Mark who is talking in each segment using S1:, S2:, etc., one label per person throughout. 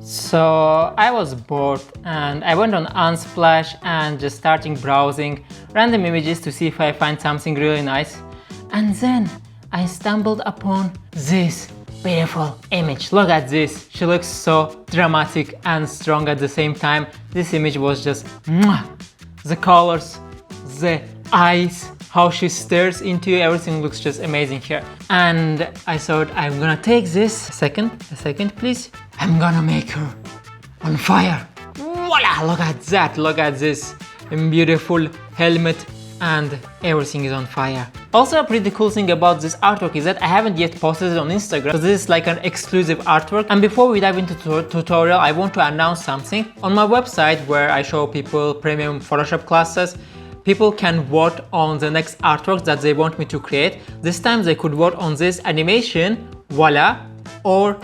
S1: So I was bored and I went on Unsplash and just starting browsing random images to see if I find something really nice. And then I stumbled upon this beautiful image. Look at this. She looks so dramatic and strong at the same time. This image was just mwah! The colors, the eyes, how she stares into you, everything looks just amazing here. And I thought I'm gonna take this, a second please. I'm gonna make her on fire. Voila, look at that, look at this beautiful helmet and everything is on fire. Also a pretty cool thing about this artwork is that I haven't yet posted it on Instagram, so this is like an exclusive artwork. And before we dive into the tutorial, I want to announce something. On my website where I show people premium Photoshop classes, people can vote on the next artwork that they want me to create. This time they could vote on this animation, voila, or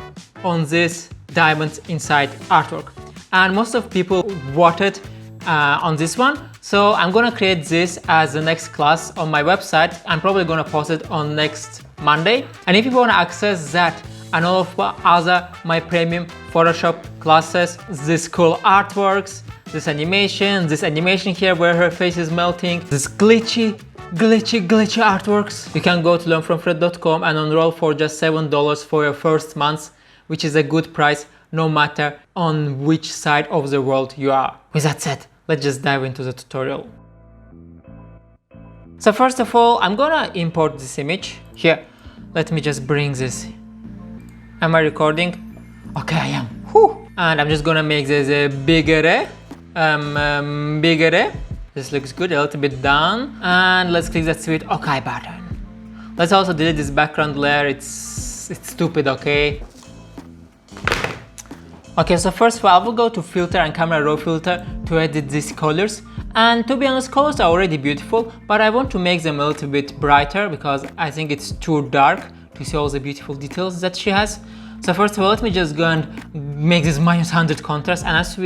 S1: on this diamonds inside artwork. And most of people voted on this one. So I'm gonna create this as the next class on my website. I'm probably gonna post it on next Monday. And if you wanna access that and all of other my premium Photoshop classes, these cool artworks, this animation here where her face is melting, this glitchy artworks, you can go to learnfromfred.com and enroll for just $7 for your first month, which is a good price no matter on which side of the world you are. With that said, let's just dive into the tutorial. So first of all, I'm gonna import this image. Here, let me just bring this. Am I recording? Okay, I am. Whew. And I'm just gonna make this bigger. This looks good, a little bit down. And let's click that sweet OK button. Let's also delete this background layer, it's stupid, okay? Okay, so first of all, I will go to filter and camera raw filter to edit these colors. And to be honest, colors are already beautiful, but I want to make them a little bit brighter because I think it's too dark to see all the beautiful details that she has. So first of all, let me just go and make this -100 contrast. And as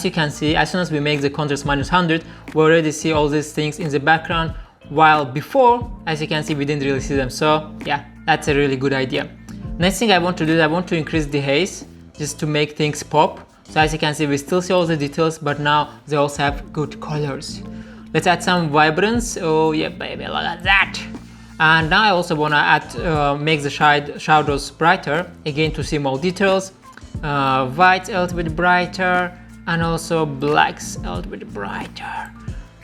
S1: you can see, as soon as we make the contrast -100, we already see all these things in the background, while before, as you can see, we didn't really see them. So yeah, that's a really good idea. Next thing I want to do is I want to increase the haze, just to make things pop. So as you can see, we still see all the details, but now they also have good colors. Let's add some vibrance. Oh yeah, baby, look at that. And now I also want to add, make the shadows brighter, again to see more details. Whites a little bit brighter, and also blacks a little bit brighter.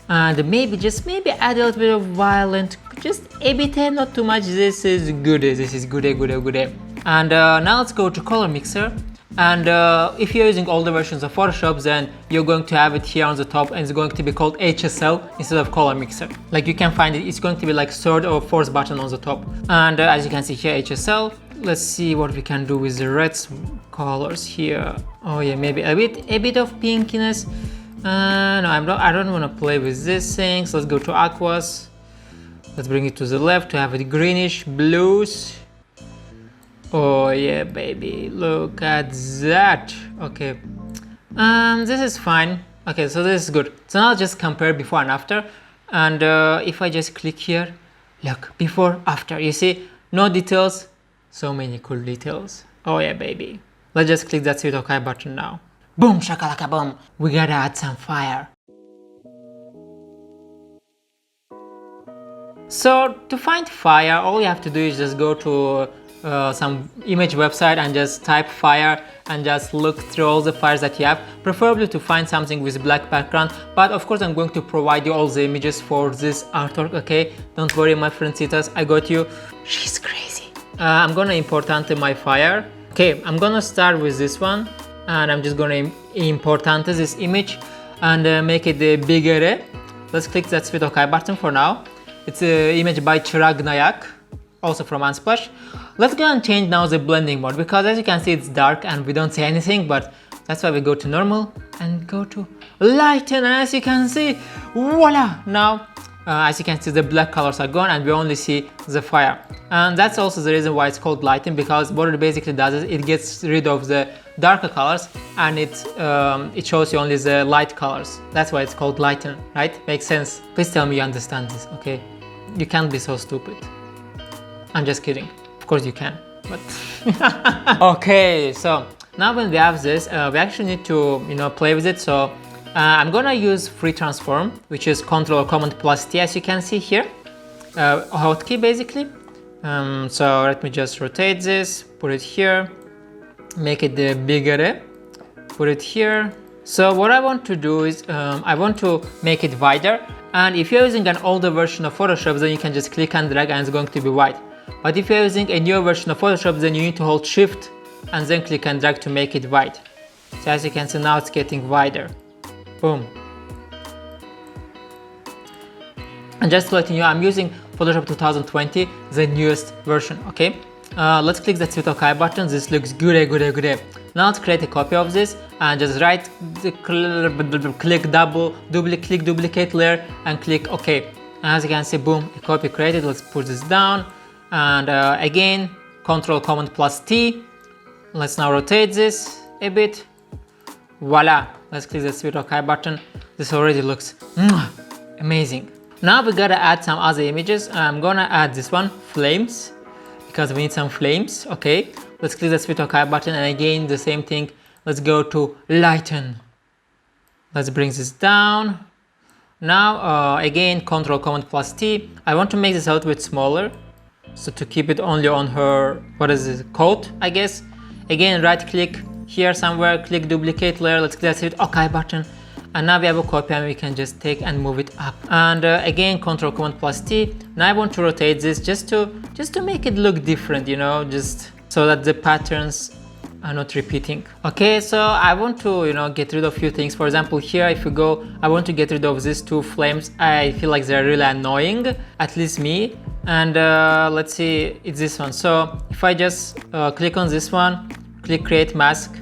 S1: And maybe, just maybe add a little bit of violent, just a bit, not too much. This is good, this is good. And now let's go to color mixer. And if you're using older versions of Photoshop, then you're going to have it here on the top, and it's going to be called HSL instead of color mixer. Like you can find it, it's going to be like third or fourth button on the top. And as you can see here, HSL. Let's see what we can do with the red colors here. Oh yeah, maybe a bit of pinkiness. No, I don't want to play with these things. Let's go to aquas. Let's bring it to the left to have it greenish, blues. Oh yeah, baby, look at that. Okay, this is fine. Okay, so this is good. So now I'll just compare before and after. And if I just click here, look, before, after, you see, no details, so many cool details. Oh yeah, baby. Let's just click that sweet OK button now. Boom, shakalaka boom. We gotta add some fire. So to find fire, all you have to do is just go to some image website and just type fire and just look through all the fires that you have, preferably to find something with black background. But of course I'm going to provide you all the images for this artwork, okay? Don't worry, my friend Citas, I got you. She's crazy. I'm gonna import onto my fire. Okay, I'm gonna start with this one, and I'm just gonna import onto this image and make it bigger. Let's click that sweet OK button for now. It's an image by Chirag Nayak, also from Unsplash. Let's go and change now the blending mode, because as you can see it's dark and we don't see anything, but that's why we go to normal and go to lighten, and as you can see, voila! Now as you can see, the black colors are gone and we only see the fire. And that's also the reason why it's called lighten, because what it basically does is it gets rid of the darker colors and it shows you only the light colors. That's why it's called lighten, right? Makes sense. Please tell me you understand this, okay? You can't be so stupid. I'm just kidding. Of course you can, but okay, so Now when we have this, we actually need to play with it. So I'm gonna use free transform, which is Ctrl or Command plus T, as you can see here, hotkey basically. So let me just rotate this, put it here, make it bigger, put it here. So what I want to do is I want to make it wider, and if you're using an older version of Photoshop, then you can just click and drag and it's going to be wide. But if you're using a newer version of Photoshop, then you need to hold Shift and then click and drag to make it wide. So as you can see, now it's getting wider. Boom. And just to let you know, I'm using Photoshop 2020, the newest version, okay? Let's click that Sweet OK button. This looks good. Now let's create a copy of this and just click duplicate layer and click OK. And as you can see, boom, a copy created. Let's put this down and again, Ctrl Command plus T. Let's now rotate this a bit. Voila, let's click the Sweet OK button. This already looks amazing. Now we gotta add some other images. I'm gonna add this one, flames, because we need some flames. Okay, let's click the Sweet OK button and again the same thing. Let's go to lighten. Let's bring this down. Now again, Ctrl Command plus T. I want to make this a little bit smaller, so to keep it only on her, what is this, coat, I guess. Again, right click here somewhere, click duplicate layer. Let's click the Sweet OK button. And now we have a copy and we can just take and move it up. And again, Ctrl Command plus T. Now I want to rotate this just to make it look different, just so that the patterns are not repeating. Okay, so I want to get rid of a few things. For example, here if you go, I want to get rid of these two flames. I feel like they're really annoying, at least me. And let's see, it's this one. So if I just click on this one, click create mask.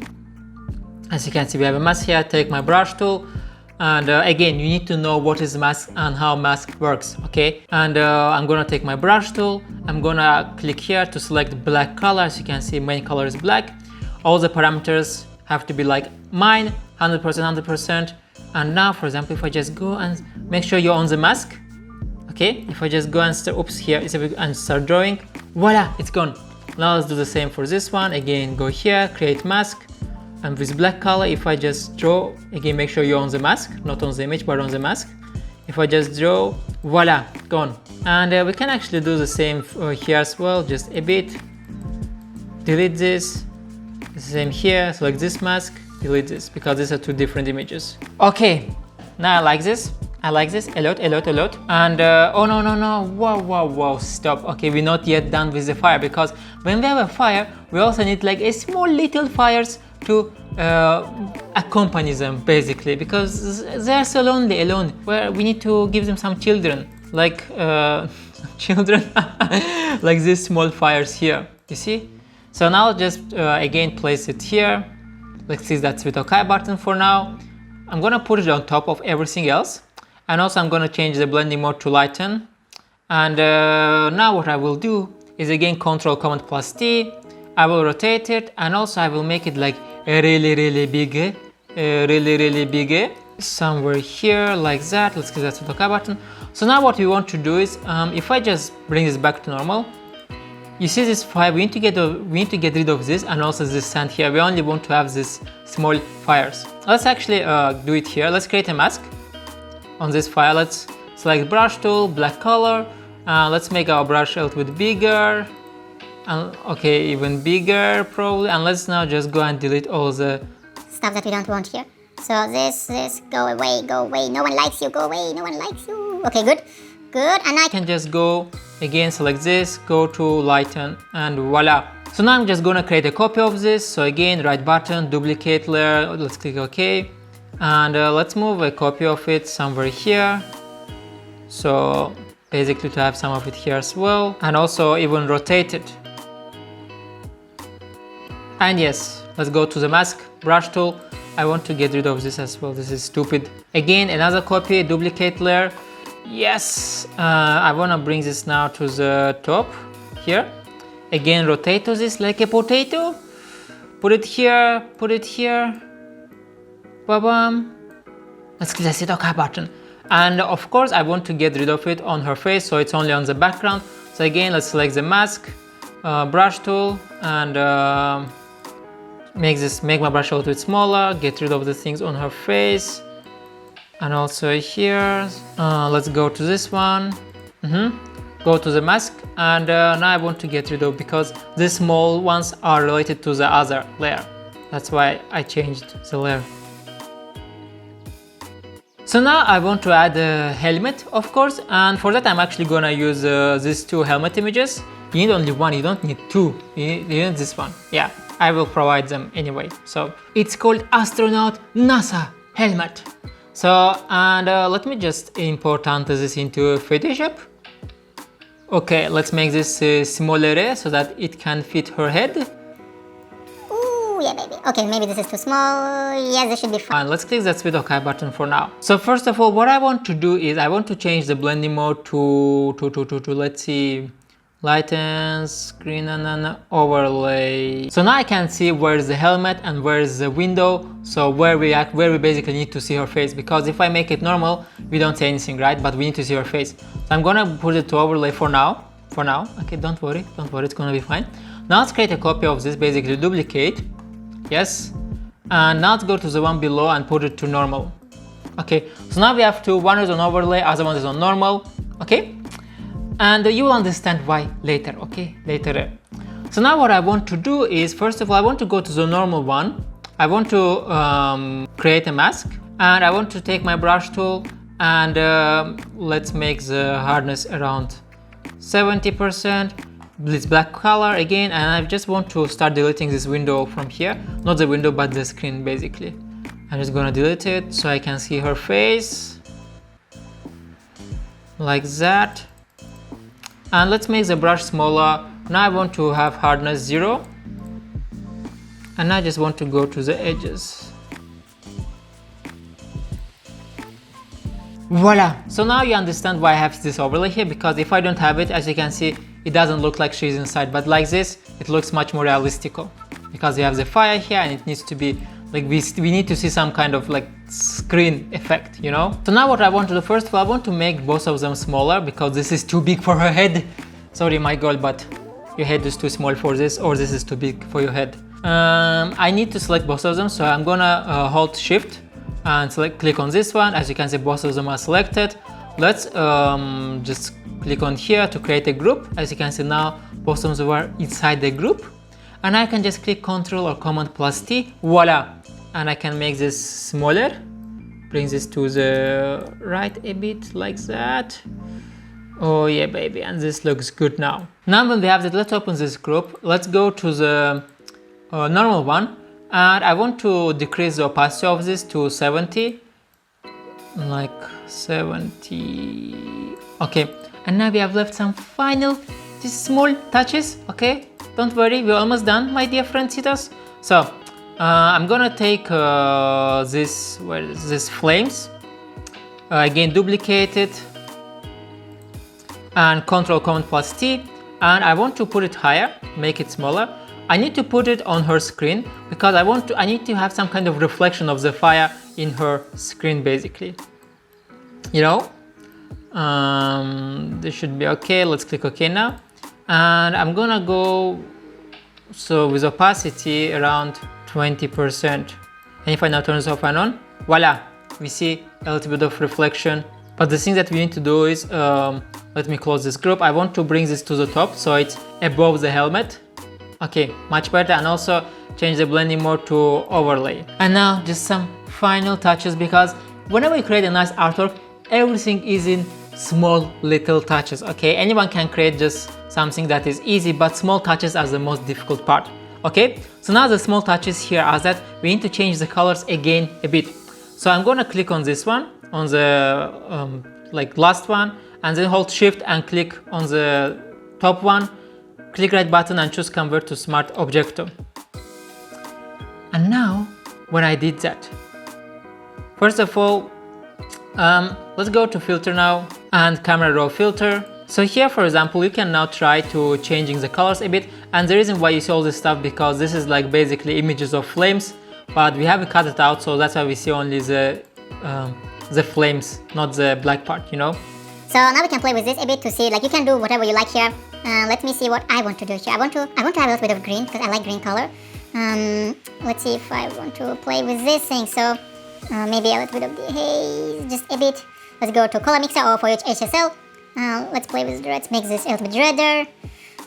S1: As you can see, we have a mask here. Take my brush tool, and again, you need to know what is mask and how mask works, okay? And I'm gonna take my brush tool. I'm gonna click here to select black color. As you can see, main color is black. All the parameters have to be like mine, 100%. And now, for example, if I just go and make sure you're on the mask, okay? If I just go and start drawing, voila, it's gone. Now let's do the same for this one. Again, go here, create mask. And with black color, if I just draw, again, make sure you're on the mask, not on the image, but on the mask. If I just draw, voila, gone. And we can actually do the same here as well, just a bit. Delete this, the same here, select this mask, delete this, because these are two different images. Okay, now I like this a lot. And oh no, whoa, stop. Okay, we're not yet done with the fire, because when we have a fire, we also need like a small little fires to accompany them, basically, because they're so lonely alone, where we need to give them some children, like children like these small fires here, you see. So now just again place it here. Let's see that Sweet OK button for now. I'm gonna put it on top of everything else, and also I'm gonna change the blending mode to lighten. And now what I will do is again Ctrl Command plus T. I will rotate it, and also I will make it like really big, somewhere here like that. Let's click that Sweet OK button. So now what we want to do is, if I just bring this back to normal, you see this fire, we need to get rid of this, and also this sand here. We only want to have these small fires. Let's actually do it here. Let's create a mask on this fire. Let's select brush tool, black color. Let's make our brush a little bit bigger. And okay, even bigger probably. And let's now just go and delete all the
S2: stuff that we don't want here. So this, go away, no one likes you, go away, no one likes you. Okay, good. And I
S1: can just go again, select this, go to lighten, and voila. So now I'm just gonna create a copy of this. So again, right button, duplicate layer, let's click OK. And let's move a copy of it somewhere here. So basically to have some of it here as well, and also even rotate it. And yes, let's go to the mask, brush tool. I want to get rid of this as well, this is stupid. Again, another copy, duplicate layer. Yes, I want to bring this now to the top here. Again, rotate to this like a potato. Put it here, Ba-bam. Let's click the Sweet OK button. And of course, I want to get rid of it on her face, so it's only on the background. So again, let's select the mask, brush tool, and make my brush a little bit smaller, get rid of the things on her face. And also here, let's go to this one. Go to the mask, and now I want to get rid of, because the small ones are related to the other layer. That's why I changed the layer. So now I want to add a helmet, of course, and for that I'm actually gonna use these two helmet images. You need only one, you don't need two. You need this one. Yeah, I will provide them anyway. So it's called Astronaut NASA Helmet. So, and let me just import this into Photoshop. Okay, let's make this smaller so that it can fit her head.
S2: Ooh, yeah, baby. Okay, maybe this is too small. Yes, this should be fine.
S1: And let's click that speed OK button for now. So first of all, what I want to do is I want to change the blending mode to let's see, lighten, screen, and overlay. So now I can see where is the helmet and where is the window. So where we basically need to see her face, because if I make it normal, we don't see anything, right? But we need to see her face. So I'm gonna put it to overlay for now. Okay, don't worry, it's gonna be fine. Now let's create a copy of this, basically duplicate. Yes. And now let's go to the one below and put it to normal. Okay, so now we have two, one is on overlay, other one is on normal. Okay. And you will understand why later, okay? Later. So now what I want to do is, first of all, I want to go to the normal one. I want to create a mask, and I want to take my brush tool and let's make the hardness around 70%. This black color again, and I just want to start deleting this window from here. Not the window, but the screen basically. I'm just gonna delete it so I can see her face. Like that. And let's make the brush smaller. Now I want to have hardness 0. And I just want to go to the edges. Voila! So now you understand why I have this overlay here, because if I don't have it, as you can see, it doesn't look like she's inside, but like this, it looks much more realistical. Because we have the fire here and it needs to be, like we need to see some kind of like screen effect, you know? So now what I want to do, first of all, I want to make both of them smaller, because this is too big for her head. Sorry my girl, but your head is too small for this, or this is too big for your head. I need to select both of them, so I'm gonna hold shift and click on this one. As you can see, both of them are selected. Let's just click on here to create a group. As you can see now, both of them are inside the group. And I can just click Ctrl or Command plus T, voila! And I can make this smaller, bring this to the right a bit, like that. Oh yeah, baby, and this looks good now. Now when we have that, let's open this group. Let's go to the normal one, and I want to decrease the opacity of this to 70, like 70. Okay, and now we have left some final, just small touches. Okay, don't worry, we're almost done, my dear friendcitos. So I'm gonna take this flames, again duplicate it, and Ctrl Command plus T, and I want to put it higher, make it smaller. I need to put it on her screen because I need to have some kind of reflection of the fire in her screen basically. You know? This should be okay. Let's click OK now. And I'm gonna go with opacity around 20%. And if I now turn this off and on, voila, we see a little bit of reflection. But the thing that we need to do is, let me close this group. I want to bring this to the top so it's above the helmet. Okay, much better. And also change the blending mode to overlay. And now just some final touches, because whenever you create a nice artwork, everything is in small little touches. Okay, anyone can create just something that is easy, but small touches are the most difficult part. Okay, so now the small touches here are that we need to change the colors again a bit. So I'm gonna click on this one, on the last one, and then hold shift and click on the top one, click right button and choose convert to smart objecto. And now when I did that, first of all, let's go to filter now and camera raw filter. So here, for example, you can now try to changing the colors a bit, and the reason why you see all this stuff, because this is like basically images of flames, but we haven't cut it out, so that's why we see only the flames, not the black part, you know.
S2: So now we can play with this a bit to see, like, you can do whatever you like here. Let me see what I want to do here. I want to have a little bit of green because I like green color. Let's see if I want to play with this thing. So maybe a little bit of the haze, just a bit. Let's go to color mixer or for HSL. Let's play with let's make this a little bit redder.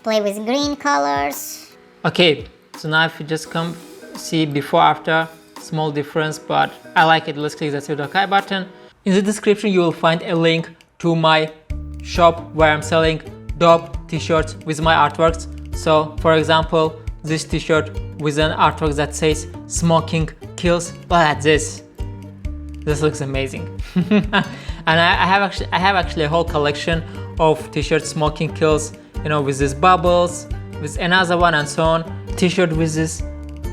S2: Play with green colors.
S1: Okay, so now if you just come see before after, small difference, but I like it. Let's click that OK button. In the description you will find a link to my shop where I'm selling dope t-shirts with my artworks. So for example, this t-shirt with an artwork that says smoking kills. Look at this. This looks amazing. And I have actually a whole collection of t-shirts smoking kills, you know, with these bubbles, with another one and so on. T-shirt with this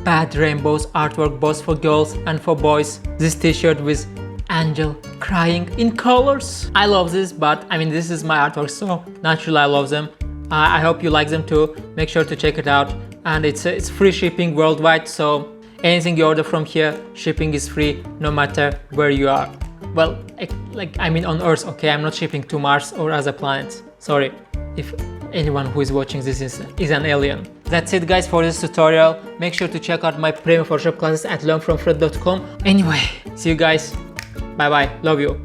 S1: bad rainbows artwork both for girls and for boys. This t-shirt with angel crying in colors. I love this, but I mean this is my artwork, so naturally I love them. I hope you like them too. Make sure to check it out, and it's free shipping worldwide, so anything you order from here, shipping is free no matter where you are. Well, I mean on Earth, okay? I'm not shipping to Mars or other planets. Sorry if anyone who is watching this is an alien. That's it guys for this tutorial. Make sure to check out my premium Photoshop classes at learnfromfred.com. Anyway, see you guys. Bye bye. Love you.